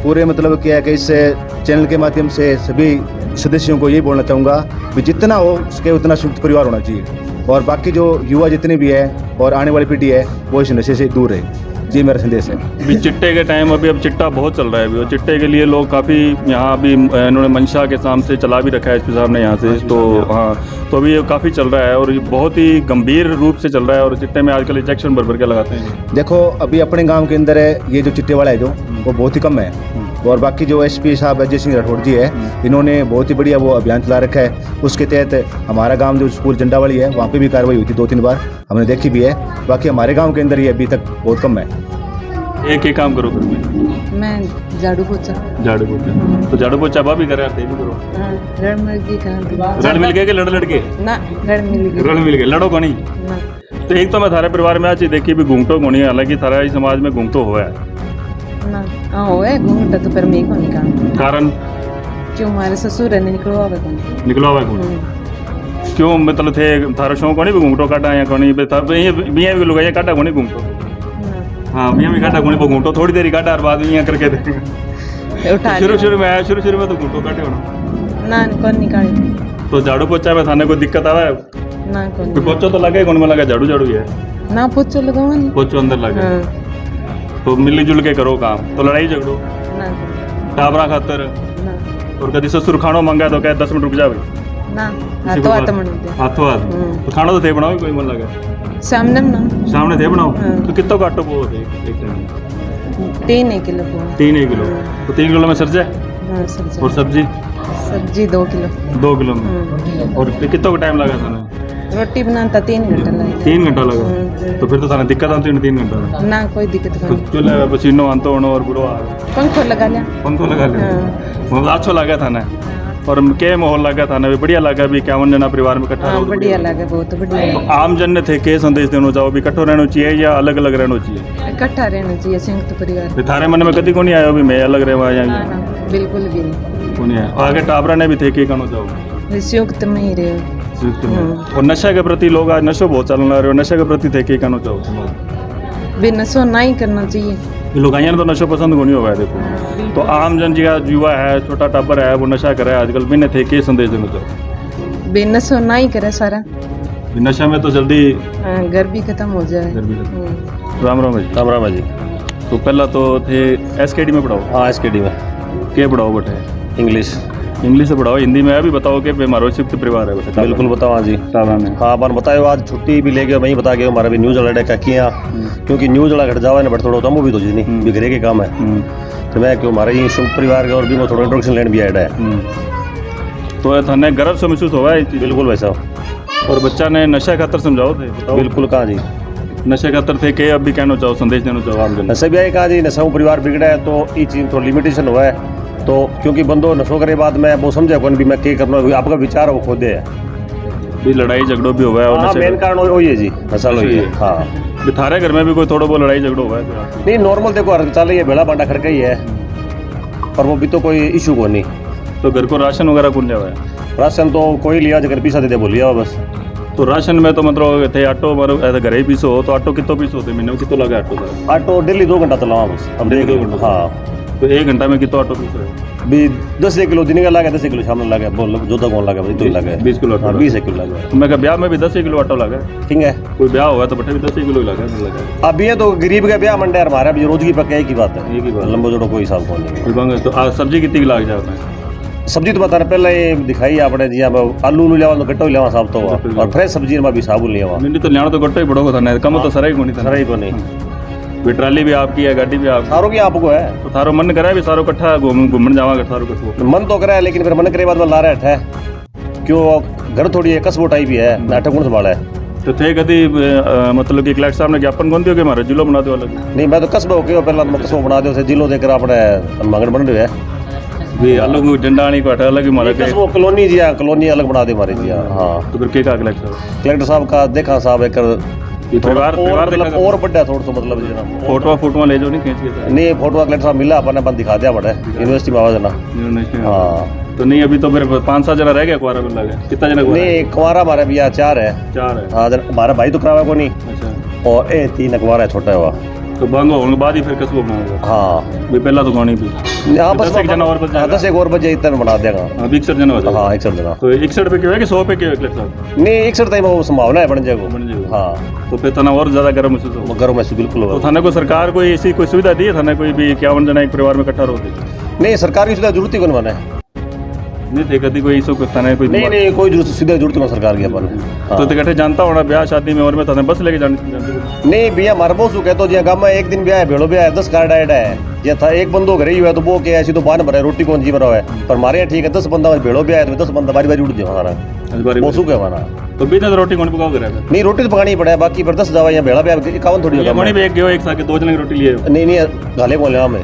पूरे मतलब क्या है कि इस चैनल के माध्यम से सभी सदस्यों को यही बोलना चाहूँगा कि जितना हो सके उतना संयुक्त परिवार होना चाहिए, और बाकी जो युवा जितने भी है और आने वाली पीढ़ी है वो इस नशे से दूर रहे। जी मेरा संदेश है। अभी चिट्टे के टाइम अभी अब चिट्टा बहुत चल रहा है अभी, और चिट्टे के लिए लोग काफ़ी यहाँ अभी इन्होंने मंशा के साम से चला भी रखा है एसपी साहब ने यहाँ से, तो हाँ तो अभी ये काफ़ी चल रहा है और ये बहुत ही गंभीर रूप से चल रहा है, और चिट्टे में आजकल इंजेक्शन भर भर के लगाते हैं। देखो अभी अपने गांव के अंदर है ये जो चिट्टे वाला है जो वो बहुत ही कम है, और बाकी जो एसपी साहब अजय सिंह राठौड़ जी है इन्होंने बहुत ही बढ़िया वो अभियान चला रखा है। उसके तहत हमारा गांव जो स्कूल जंडावाली है वहाँ पे भी कार्रवाई हुई थी 2-3 बार, हमने देखी भी है। बाकी हमारे गांव के अंदर ये अभी तक बहुत कम है। एक ही काम करो फिर मैं झाड़ू पोछा तो झाड़ू पोछा भाभी करे आप भी करो। रण मिल गई कहाँ रण मिल गए कि लड़ लड़के ना रण मिल गई लड़ो को नहीं। तो एक तो मैं थारे परिवार में आज देखी भी घूंघटो को नहीं, हालांकि थारा ही समाज में घूंघटो हुआ है ना हाँ हो है घूंघटा तो पर मैं को नहीं काम कारण क्यों हमारे ससुर ने निकला हुआ है क्यों मतलब थे थारा शौक को नहीं भी घूंघटो काटा या को नहीं बिया भी लुगाइया काटा को नहीं घूंघटो? हाँ बिया भी काटा को नहीं घूंघटो थोड़ी देर काटा और बाद में करके देखेंगे। शुरू में तो घूंघटो काटे होना ना कौन निकाले। तो झाड़ू पोछा में थाने को दिक्कत आवा है ना कौन पोछो तो लगे कौन में लगा झाड़ू ही है ना पोछो लगाओ पोछो अंदर लगे तो मिली जुल के करो काम, तो लड़ाई झगड़ो टाबरा खातर और कभी ससुर खानो मंगा तो क्या 10 मिनट रुक जावे ना हाथों हाथ तो खाना तो थे बनाओ कोई मन लगा सामने थे बनाओ तो कितना काटो वो एक टाइम 3 किलो 3 किलो तो 3 किलो में सर जाए और सब्जी 2 किलो में और कितना टाइम लगा था रोटी बनाता 3 घंटा लगा 3 घंटा लगा तो फिर तो थाने दिक्कत आती है 3 घंटा में ना कोई दिक्कत तो चलो पसीनो आंतो होनो और बुरो पंखो लगा लिया मतलब अच्छो लगा था ना और के माहौल लगा था ना भी बढ़िया लगा भी 51 जना परिवार में इकट्ठा रहो बढ़िया लगा बहुत बढ़िया। तो आम जन ने थे के संदेश देना चाहो भी इकट्ठो रहना चाहिए या अलग अलग रहना चाहिए? इकट्ठा रहना चाहिए संयुक्त परिवार। थारे मन में कभी को नहीं आया भी मैं अलग रहवा या बिल्कुल भी नहीं को नहीं आया। आगे टाबरा ने भी थे के कहना चाहो संयुक्त में ही रहे और नशा के प्रति लोग आज नशो बहुत चलना रहे हो, नशा के प्रति थे के कहना चाहो भी नशो नहीं करना चाहिए। लोग आइए तो नशो पसंद को नहीं होगा देखो, तो आम जन जी का युवा है छोटा टाबर है वो नशा करे आजकल भी थे के संदेश देना चाहो? भी नशो नहीं करे सारा नशा में तो जल्दी घर भी खत्म हो जाए। राम राम जी। राम राम जी। तो पहला तो थे एसकेडी में पढ़ाओ? हाँ एसकेडी में। क्या पढ़ाओ बेटे? इंग्लिश से पढ़ाओ, हिंदी में अभी बताओ कि हमारा संयुक्त परिवार है बेटा? बिल्कुल बताओ हाँ जी। टाबरा में हाँ बन बताओ आज छुट्टी भी ले गए वहीं बता के हमारा भी न्यूज़ वाला क्या किया क्योंकि न्यूज़ वाला घट जावा बट थोड़ा तो भी तो जी नहीं भी घरे के काम है तो मैं क्यों हमारे ये संयुक्त परिवार के और भी मैं थोड़ा इंट्रोडक्शन लेने भी आया है तो थाने गर्व से महसूस हुआ है? बिल्कुल भाई साहब। और बच्चा ने नशा खातर समझाओ थे? बिल्कुल कहाँ जी नशे खातर थे के अब भी कहना चाहो संदेश देना चाहो आप? नशा भी आई कहा जी नशा परिवार बिगड़ा है तो ये चीज़ थोड़ा लिमिटेशन हुआ है तो क्योंकि बंदो नशो करे बाद में वो समझे कौन भी मैं क्या करना आपका विचार वो खोदे है भी लड़ाई झगड़ो भी हुआ है और मेन कारण वही है जी नशा वही है। हाँ थारे घर में भी कोई थोड़ा बहुत लड़ाई झगड़ो हुआ है? नहीं नॉर्मल देखो हर चल ये बेड़ा बांटा खड़का ही है पर वो भी तो कोई इशू को नहीं। तो घर को राशन वगैरह कौन लिया हुआ है? राशन तो कोई लिया जगह पीसा देते बोलिए बस। तो राशन में तो मतलब थे आटो मारो ऐसे घर ही पीसो हो तो आटो कितो पीसो होते महीने में कितो लगा आटो? आटो डेली 2 घंटा चलावा बस अब 2 घंटा। हाँ तो 1 घंटा में कितो आटो पीसो? भी 10 किलो दिन का लगा 10 किलो शाम में लगा बोल जो तक कौन लगा तो लगा 20 किलो 20 किलो लगा। तो मैं क्या ब्याह में भी 10 किलो आटो लगा? ठीक है कोई ब्याह हुआ तो बटे भी 10 किलो लगा। अब ये तो गरीब का ब्याह मंडे हमारा अभी रोज की पक्का एक ही बात है लंबो जोड़ो कोई हिसाब को नहीं। तो सब्जी कितनी लाग जाता है? सब्जी तो बता रहे पहले ये दिखाई आपने जी आलू लिया तो गट्टो लिया सब तो और फ्रेश सब्जी में भी साबुन लिया नहीं तो लिया तो गट्टो ही बड़ो था कम तो सराई को नहीं भी ट्राली भी आपकी है गाड़ी भी आप सारों की आपको है तो थारो मन करा भी सारो इकट्ठा घूमने जावा सारो मन तो करा है लेकिन फिर मन करे बाद में ला रहा है क्यों घर थोड़ी है कसबो टाइप ही है नाटक कौन संभाला है तो थे कभी मतलब कि कलेक्टर साहब ने ज्ञापन कौन दियो कि हमारा जिलो बना दो अलग? नहीं मैं तो कस्बा हो गया पहला तो कस्बा बना दो से जिलो देकर अपने मंगन बन रहे है भी अलग डंडा आने को हटा अलग ही हमारा के कस्बा कॉलोनी जी हाँ कॉलोनी अलग बना दे हमारी जी हाँ तो फिर क्या कलेक्टर साहब कलेक्टर साहब का देखा साहब एक ये परिवार मतलब और बड़ा थोड़ा सा मतलब जी ना फोटो ले जाओ नहीं खींच के नहीं फोटो कलेक्टर साहब मिला अपन अपन दिखा दिया बड़ा यूनिवर्सिटी में आवाज ना हाँ तो नहीं अभी तो फिर 5-7 जना रह गया कुआरा मिल गया कितना जना कुआरा नहीं कुंवारा हमारे भैया 4 है 4 है हाँ हमारा भाई तो करावा को नहीं अच्छा और ए 3 कुंवारा है छोटा हुआ तो बंग होने के बाद ही फिर कस्बा बनाएगा हाँ भी पहला तो गानी भी यहाँ बस 10 एक जना और बच जाएगा 10 एक और बजे इतना बना देगा अभी 61 जना हो जाएगा हाँ 61 जना तो 61 पे क्यों है कि 100 पे क्यों है कलेक्टर साहब नहीं 61 टाइम वो संभावना है बन जाएगा बन जाएगा हाँ तो फिर तना और ज्यादा गर्म महसूस होगा गर्म है बिल्कुल तो थाने को सरकार कोई ऐसी कोई सुविधा दी है थाने कोई भी 51 जना एक परिवार में इकट्ठा होती नहीं सरकार की सुविधा जरूरत ही कौन माने नहीं थे कभी कोई इसको थाने कोई नहीं नहीं कोई सुविधा जरूरत नहीं सरकार की अपन तो इकट्ठे जानता होना ब्याह शादी में और में थाने बस लेके जाने नहीं भैया हमारे बहुत सुख है तो जी गाँव में एक दिन ब्याह है भेड़ो ब्याह है 10 कार्ड आइड है ये था एक बंदो घर ही हुआ तो वो क्या ऐसी तो बान भरा है रोटी कौन जी भरा है पर हमारे यहाँ ठीक है 10 बंदा भेड़ो ब्याह है तो 10 बंदा बारी बारी उठ जाए हमारा बहुत सुख है हमारा तो बिना रोटी कौन पकाओ करेगा नहीं रोटी तो पकानी पड़ा है बाकी पर 10 जावा यहाँ भेड़ा ब्याह 51 थोड़ी होगा मणि भी एक गयो एक साथ 2 जने की रोटी लिए नहीं नहीं गाले बोले हमें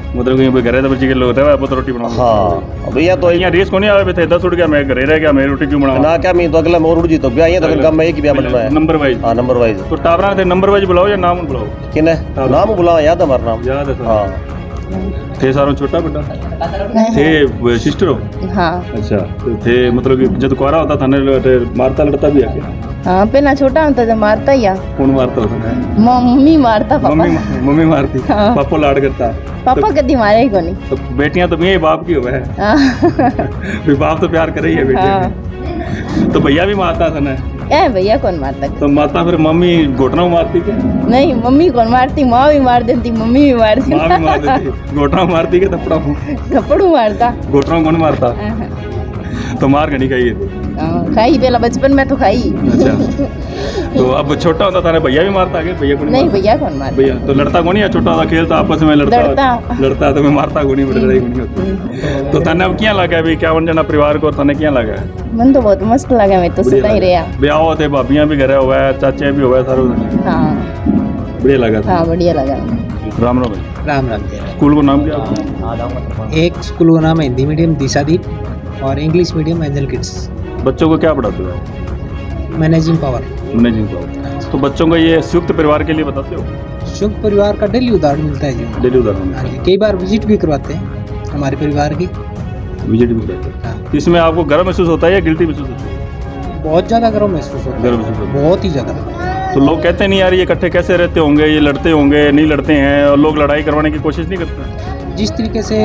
मतलब कि घरे तो बच्चे के लोग रहवा तो रोटी बनाओ हाँ भैया तो यहाँ रेस को नहीं आवे थे 10 उठ गया मैं घरे रह गया मैं रोटी क्यों बनाऊं ना क्या मैं तो अगला मोर उड़ जी तो ब्याह यहाँ तो गाँव में एक ही ब्याह बनना है नंबर वाइज हाँ नंबर वाइज तो टावरा थे नंबर वाइज बुलाओ या नाम बुलाओ किन है नाम बुलाओ याद है हमारा नाम याद है हाँ थे सारों छोटा बड़ा थे सिस्टर हो हाँ अच्छा तो थे मतलब कि जब कुआरा होता था ने मारता लड़ता भी है क्या हाँ पहला छोटा होता तो मारता ही कौन मारता होता मम्मी मारता पापा मम्मी मारती हाँ। पापा लाड करता पापा कदी मारे ही को नहीं तो बेटियां तो मेरे बाप की हो है हाँ। भी बाप तो प्यार करे ही है बेटी तो भैया भी मारता था ना ए भैया कौन मारता तो माता फिर मम्मी घोटना मारती क्या नहीं मम्मी कौन मारती माँ भी मार देती मम्मी भी मार देती माँ भी मार देती घोटना मारती क्या थप्पड़ा थप्पड़ू मारता घोटना कौन मारता तो मार घनी खाई थी खाई पहला बचपन में तो खाई अच्छा तो अब छोटा होता था ना भैया भी मारता है भैया को नहीं भैया कौन मारता भैया तो लड़ता को नहीं है छोटा होता खेलता आपस में लड़ता तो मैं मारता को नहीं लड़ाई को नहीं होती तो थाने अब क्या लगा अभी 51 जना परिवार को थाने क्या लगा मन तो बहुत मस्त लगा मैं तो सुता ही रहा ब्याह होते भाभियां भी घर हुआ है चाचे भी हुआ है सारे हाँ बढ़िया लगा था हाँ बढ़िया लगा राम राम भाई राम राम जी स्कूल को नाम क्या एक स्कूल का नाम है हिंदी मीडियम दिशादीप और इंग्लिश मीडियम एंजल किड्स बच्चों को क्या पढ़ाते हो मैनेजिंग पावर मैनेजिंग पावर तो बच्चों को ये संयुक्त परिवार के लिए बताते हो संयुक्त परिवार का डेली उदाहरण मिलता है जी डेली उदाहरण हाँ जी कई बार विजिट भी करवाते हैं हमारे परिवार की विजिट भी करते हैं हाँ। तो इसमें आपको गर्व महसूस होता है या गिल्टी महसूस होता है बहुत ज़्यादा गर्व महसूस होता गर्व महसूस होता है बहुत ही ज़्यादा है तो लोग कहते नहीं यार ये इकट्ठे कैसे रहते होंगे ये लड़ते होंगे नहीं लड़ते हैं और लोग लड़ाई करवाने की कोशिश नहीं करते जिस तरीके से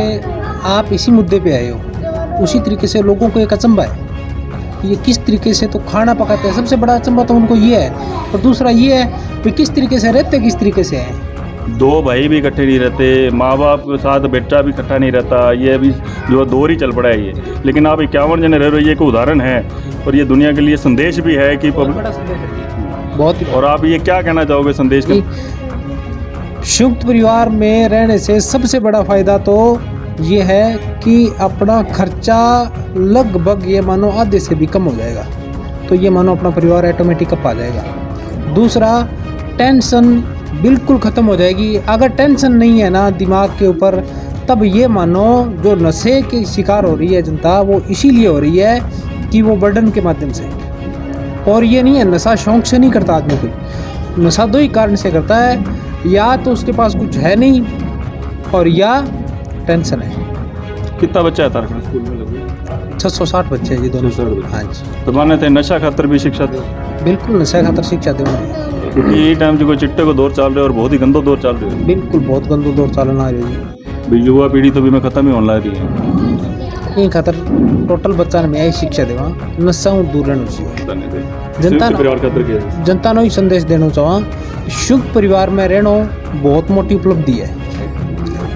आप इसी मुद्दे पे आए हो उसी तरीके से लोगों को एक अचंभा है ये किस तरीके से तो खाना पकाते हैं सबसे बड़ा अचंभा तो उनको ये है और दूसरा ये है कि किस तरीके से रहते किस तरीके से हैं 2 भाई भी इकट्ठे नहीं रहते माँ बाप के साथ बेटा भी इकट्ठा नहीं रहता ये अभी जो दौर ही चल पड़ा है ये लेकिन आप 51 जने रह रहे हो ये एक उदाहरण है और ये दुनिया के लिए संदेश भी है कि बहुत ही और आप ये क्या कहना चाहोगे संदेश का संयुक्त परिवार में रहने से सबसे बड़ा फायदा तो ये है कि अपना खर्चा लगभग ये मानो आधे से भी कम हो जाएगा तो ये मानो अपना परिवार ऑटोमेटिक अप आ जाएगा दूसरा टेंशन बिल्कुल ख़त्म हो जाएगी अगर टेंशन नहीं है ना दिमाग के ऊपर तब ये मानो जो नशे की शिकार हो रही है जनता वो इसीलिए हो रही है कि वो बर्डन के माध्यम से और ये नहीं है नशा शौक से नहीं करता आदमी कोई नशा 2 ही कारण से करता है या तो उसके पास कुछ है नहीं और या टेंशन है कितना बच्चा है तारखंड स्कूल में लगभग 660 बच्चे हैं जी दोनों 660 बच्चे। हाँ जी तो माने थे नशा खातर भी शिक्षा दे बिल्कुल नशा खातर शिक्षा देंगे क्योंकि ये टाइम जो कोई चिट्टे को दौर चल रहे और बहुत ही गंदो दौर चल रहे बिल्कुल बहुत गंदो दौर चालना है जी भी युवा पीढ़ी तो भी मैं खत्म ही होने लगी है ये खातर टोटल बच्चा ने मैं यही शिक्षा देवा नशा दूर रहना चाहिए जनता ने ही संदेश देना चाहवा संयुक्त परिवार में रहना बहुत मोटी उपलब्धि है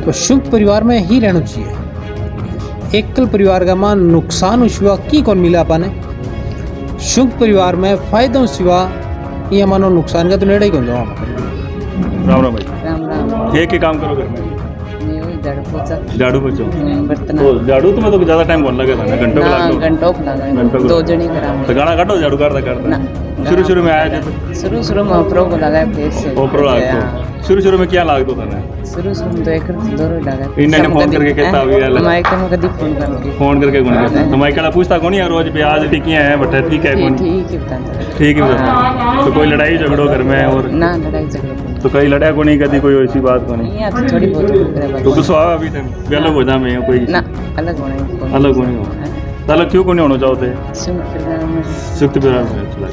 तो संयुक्त परिवार में ही रहना चाहिए एकल परिवार का मान नुकसान सिवा की कौन मिला पाने संयुक्त परिवार में फायदों सिवा ये मानो नुकसान का तो नेड़ा ही कौन जाओ राम राम भाई राम राम एक ही काम करो घर में झाड़ू पोछा झाड़ू पोछो बर्तन तो झाड़ू तुम्हें तो ज्यादा टाइम कौन लगे था ना घंटों का ना लागतो घंटों को लगा घंटों को दो जने करा तो गाना काटो झाड़ू करता करता शुरू में आया जब शुरू में प्रो को लगाया फिर से ओपरो लागतो शुरू में क्या लागतो था ना शुरू में तो एक दो लगा इन्हें फोन करके कहता भी यार माइक में कभी फोन कर फोन करके कौन कहता तो माइक वाला पूछता कौन यार रोज भी आज टिकियां हैं बट ठीक है कौन ठीक है बता ठीक है बताता तो कोई लड़ाई झगड़ो घर में और ना लड़ाई झगड़ा तो कहीं लड़ा को नहीं कभी कोई ऐसी बात को नहीं यहाँ तो थोड़ी बहुत तो गुस्सा आवा अभी टाइम भी अलग हो जा मैं कोई ना अलग होना अलग होने हो तो अलग क्यों को नहीं होना चाहते संयुक्त परिवार में चला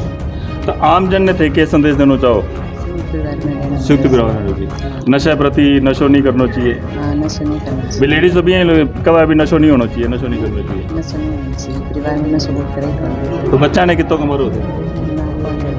तो आम जन ने थे क्या संदेश देना चाहो संयुक्त परिवार में नशे प्रति नशो नहीं करना चाहिए नशा नहीं करना भी लेडीज तो भी हैं कब अभी नशो नहीं होना चाहिए नशो नहीं करना चाहिए नशा नहीं होना चाहिए परिवार में नशा बहुत करेगा तो बच्चा ने कितों कमर होते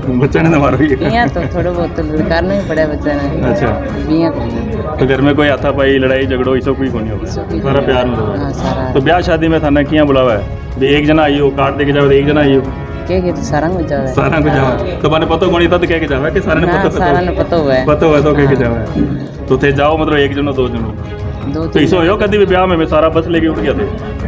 बच्चा ने तो मारो ही यहाँ तो थोड़ा बहुत तो करना ही पड़ा बच्चा ने अच्छा यहाँ तो घर में कोई हाथापाई लड़ाई झगड़ो ये सब कोई को नहीं होगा सारा प्यार में होगा सारा तो ब्याह शादी में थाना किया बुलावा है भी एक जना आई हो कार्ड देके जाओ एक जना आई हो क्या कहते सारा में जावे सारा को जावा तो मैंने पता कोनी था तो कह के जावा कि सारा ने पता सारा ने पता हुआ है पता हुआ तो कह के जावा तो थे जाओ मतलब एक जनो दो जनो दो तो इसो हो कभी भी ब्याह में मैं सारा बस लेके उठ गया थे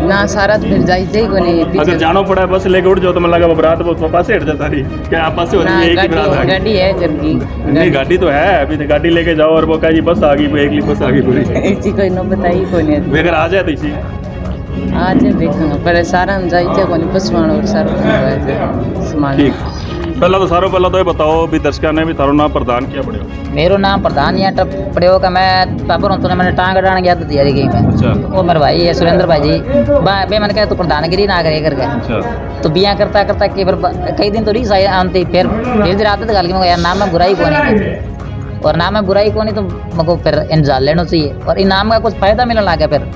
ना सारा तो फिर जाई जाई को नहीं अगर जानो पड़ा बस लेके उठ जाओ तो मैं लगा बरात वो पास से हट जाता रही क्या आप पास से हो रही है एक ही बरात आ गई गाड़ी है घर की नहीं गाड़ी तो है अभी तो गाड़ी लेके जाओ और वो कहा जी बस आ गई एक बस आ गई पूरी ऐसी कोई न बताई को नहीं अगर आ जाए तो इसी आज देखूंगा पर सारा हम जाई थे को नहीं पसवान और सारा सामान ठीक पहला तो सारों पहला तो ये बताओ भी दर्शकों ने भी थारो नाम प्रदान किया पड़े मेरो नाम प्रधान यहाँ टप पड़े का मैं टाबर हूँ तो मैंने टांग डाण गया था तैयारी की में अच्छा वो मेरे भाई है सुरेंद्र भाई जी बे मैंने कहा तू प्रधानगिरी ना करे करके अच्छा तो बिया करता करता कि फिर कई दिन तो रीस आई आती फिर धीरे धीरे आते तो गल यार नाम में बुराई कौन है और नाम में बुराई कौन है तो मेरे फिर इंतजार लेना चाहिए और इनाम का कुछ फायदा मिलने लगा फिर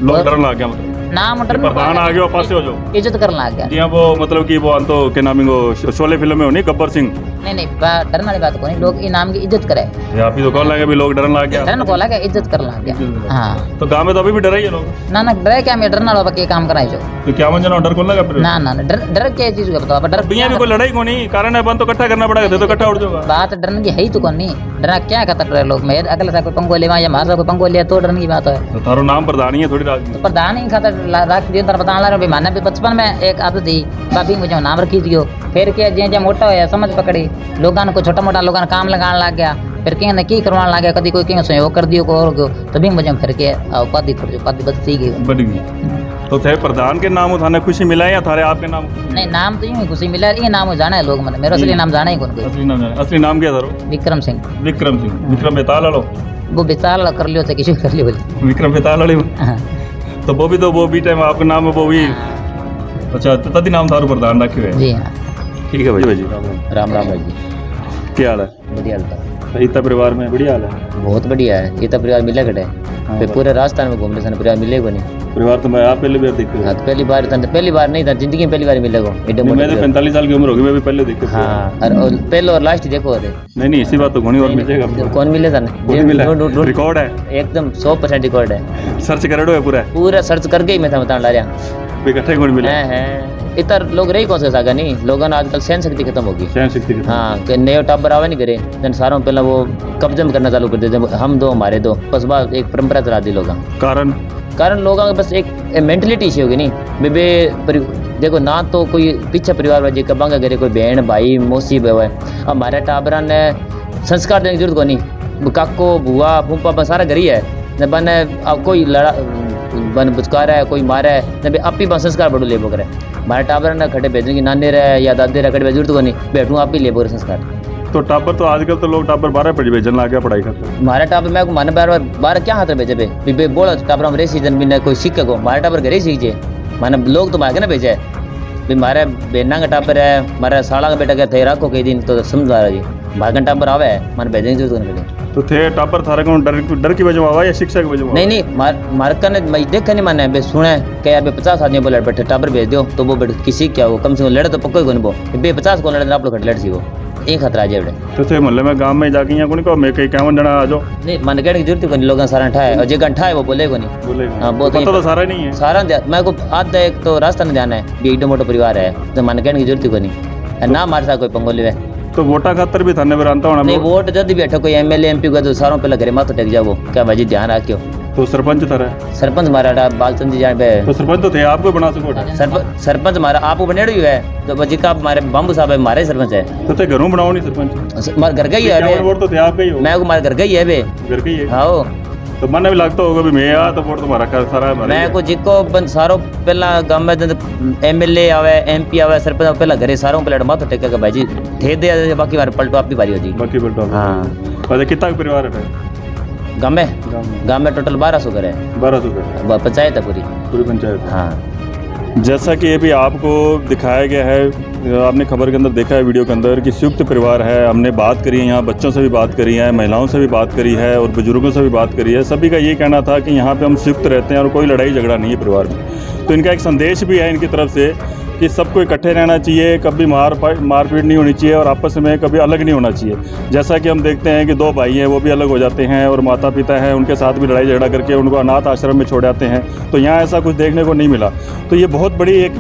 लोग डरने लग गया मतलब नाम प्रधान आ गया पास हो जाओ इज्जत करने लग गया जी हाँ वो मतलब कि वो अंतो के नाम वो शोले फिल्म में होनी गब्बर सिंह नहीं डरने वाली बात को नहीं लोग इनाम की इज्जत करे आप ही तो कौन लगे भी लोग डरने लग गया डरने को लगा इज्जत करने लग गया हाँ तो गाँव में तो अभी भी डर ही है लोग ना डरे क्या मैं डरना वाला के काम कराई जो तो क्या मन जना डर कौन लगा फिर ना डर क्या चीज का बताओ डर बिया भी कोई लड़ाई को नहीं कारण है बंद तो इकट्ठा करना पड़ेगा तो इकट्ठा उठ जाओगा बात डरने की है ही तो कौन नहीं डरना क्या कहता डरे लोग मैं अगले सा कोई पंगो ले या मार कोई पंगो लिया तो डरने की बात है तो थारो नाम प्रधान ही है थोड़ी रात तो प्रधान ही खाता रख दियो तर प्रधान ला रहे माने भी बचपन में एक आदत थी भाभी मुझे नाम रखी दियो फिर क्या जे मोटा होया समझ पकड़ी लोगों को छोटा मोटा लोगों काम लगाने लग गया फिर कहीं की करवाने लग गया कभी कोई कहीं सहयोग कर दियो को और तभी मुझे फिर के उपाधि थोड़ी उपाधि बदती गई बढ़ गई तो थे प्रधान के नाम थाने खुशी मिला है या थारे आपके नाम नहीं नाम तो यूं ही खुशी मिला ये नाम जाना है लोग मतलब मेरा असली नाम जाना ही कौन कोई असली नाम क्या थारो विक्रम सिंह विक्रम बेताल वालो वो बेताल कर लियो तो किसी कर लियो बोले विक्रम बेताल वाली तो वो भी टाइम आपका नाम है वो भी अच्छा तो तभी नाम थारो प्रधान रखे हुए जी हाँ ठीक है भाई जी राम राम भाई जी क्या हाल है बढ़िया हाल था इतना परिवार में बढ़िया हाल है बहुत बढ़िया है ये तो परिवार मिले खड़े फिर पूरे राजस्थान में घूमने से परिवार मिलेगा नहीं परिवार तो मैं आप पहले बार देखे हाँ तो पहली बार नहीं था जिंदगी में पहली बार मिलेगा मैं तो 45 साल की उम्र होगी मैं भी पहले देखे हाँ और पहले और लास्ट देखो अरे नहीं इसी बात तो घोनी और मिलेगा कौन मिले था ना रिकॉर्ड है एकदम 100% रिकॉर्ड है सर्च करेडो है पूरा सर्च करके ही मैं था बता ला रहा इकट्ठे गुण मिले हैं इतर लोग रही कौन सा सागा नहीं लोगों ने आजकल सहन शक्ति खत्म होगी सहन शक्ति हाँ कि नए टाबर आवे नहीं करे जन सारों पहले वो कब्जे में करना चालू कर देते हम दो हमारे दो बस बात एक परंपरा चला दी लोग कारण लोगों का बस एक मेंटलिटी इसी होगी नहीं बेबे देखो ना तो कोई पीछे परिवार वाले कबांगा करे कोई बहन भाई मौसी है हमारे टाबरा ने संस्कार देने की जरूरत को नहीं काको बुआ फूफा बस सारा घर ही है बन अब कोई लड़ा बन बुचकार है कोई मारा है जब आप ही संस्कार बढ़ो ले बोकर हमारे टाबर ने खड़े भेजने की नाने रहे या दादे रहे खड़े जरूरत को नहीं बैठूँ आप ही ले बोकर संस्कार तो टाबर तो आजकल तो लोग टाबर 12 बजे भेजन लग गया पढ़ाई करते हमारे टाबर मैं माने बार क्या हाथ भेजे बे बोला टाबर हम रे सीजन भी कोई सीख को हमारे टाबर घरे सीख जाए माने लोग तो मारे ना भेजे भी मारे बेना का टाबर है हमारा साला का बेटा क्या थे राखो कई दिन तो समझा रहा जी भागन टाबर आवे माने भेजने की जरूरत नहीं तो थे टापर थारे को डर की वजह आवा या शिक्षा की वजह नहीं मारका ने मैं देखा नहीं माने बे सुने कि यार बे 50 आदमी बोले बैठे टाबर भेज दो तो वो किसी क्या वो कम से कम लड़े तो पक्का ही कोनी बो बे 50 को लड़े आप लोग लड़ सी वो एक खतरा जेबड़े तो थे मोहल्ले में गांव में जाके यहाँ कोनी को मैं कई कावन जना आ जाओ नहीं मन कहने की जरूरत कोनी लोग सारा ठाए और जे गंठा है वो बोले कोनी बोलेगा हां वो तो सारा नहीं है सारा मैं को आधा एक तो राजस्थान ध्यान है भी एक मोटो परिवार है तो मन कहने की जरूरत कोनी ना मार सा कोई पंगोली है तो वोटा खातर भी थाने पर आंता होना नहीं वोट जब भी बैठो कोई एमएलए एमपी को तो सारों पहले घरे माथो टेक जाओ क्या भाजी ध्यान रखियो तो सरपंच था रहा सरपंच हमारा बालचंद जी जहाँ पे तो सरपंच तो थे आपको बना सको सरपंच हमारा आप बनेड़ ही है तो जिका हमारे बाबू साहब है हमारे सरपंच है तो थे घरों बनाओ नहीं सरपंच हमारे घर का ही है बे। वोट तो थे आपका ही हो मैं हमारे घर का ही है बे घर का ही है हाँ तो मन भी लगता होगा भी मैं आ तो वोट तुम्हारा कर सारा है मैं को जिको बन सारो पहला गांव में एमएलए आवे एमपी आवे सरपंच पहला घरे सारों प्लेट माथो टेके के भाई जी ठे दे बाकी बार पलटो आप भी बारी हो जी बाकी पलटो हाँ पता कितना परिवार है गांव में टोटल 1200 घर है 1200 घर पंचायत है पूरी पंचायत हाँ जैसा कि ये भी आपको दिखाया गया है आपने खबर के अंदर देखा है वीडियो के अंदर कि संयुक्त परिवार है। हमने बात करी है यहाँ बच्चों से भी बात करी है महिलाओं से भी बात करी है और बुजुर्गों से भी बात करी है। सभी का ये कहना था कि यहाँ पे हम संयुक्त रहते हैं और कोई लड़ाई झगड़ा नहीं है परिवार में। तो इनका एक संदेश भी है इनकी तरफ से कि सबको इकट्ठे रहना चाहिए, कभी मारपीट नहीं होनी चाहिए और आपस में कभी अलग नहीं होना चाहिए। जैसा कि हम देखते हैं कि दो भाई हैं वो भी अलग हो जाते हैं और माता पिता हैं उनके साथ भी लड़ाई झगड़ा करके उनको अनाथ आश्रम में छोड़ जाते हैं। तो यहाँ ऐसा कुछ देखने को नहीं मिला। तो ये बहुत बड़ी एक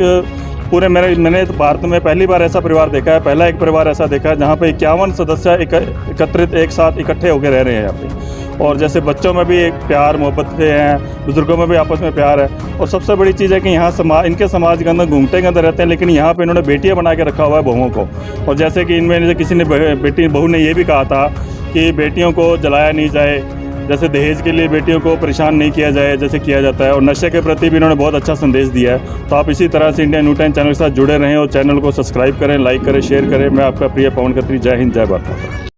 पूरे मैंने तो भारत में पहली बार ऐसा परिवार देखा है, पहला एक परिवार ऐसा देखा है जहाँ पे 51 सदस्य एकत्रित एक साथ इकट्ठे होकर रह रहे हैं यहाँ पे। और जैसे बच्चों में भी एक प्यार मोहब्बत से हैं, बुजुर्गों में भी आपस में प्यार है। और सबसे बड़ी चीज़ है कि यहाँ इनके समाज के अंदर घूमते के अंदर रहते हैं, लेकिन यहाँ पे इन्होंने बेटियाँ बना के रखा हुआ है बहुओं को। और जैसे कि इनमें से किसी ने बहू ने ये भी कहा था कि बेटियों को जलाया नहीं जाए, जैसे दहेज के लिए बेटियों को परेशान नहीं किया जाए जैसे किया जाता है। और नशे के प्रति भी इन्होंने बहुत अच्छा संदेश दिया है। तो आप इसी तरह से इंडिया न्यू टाइम चैनल के साथ जुड़े रहें और चैनल को सब्सक्राइब करें, लाइक करें, शेयर करें। मैं आपका प्रिय पवन खत्री। जय हिंद, जय भारत।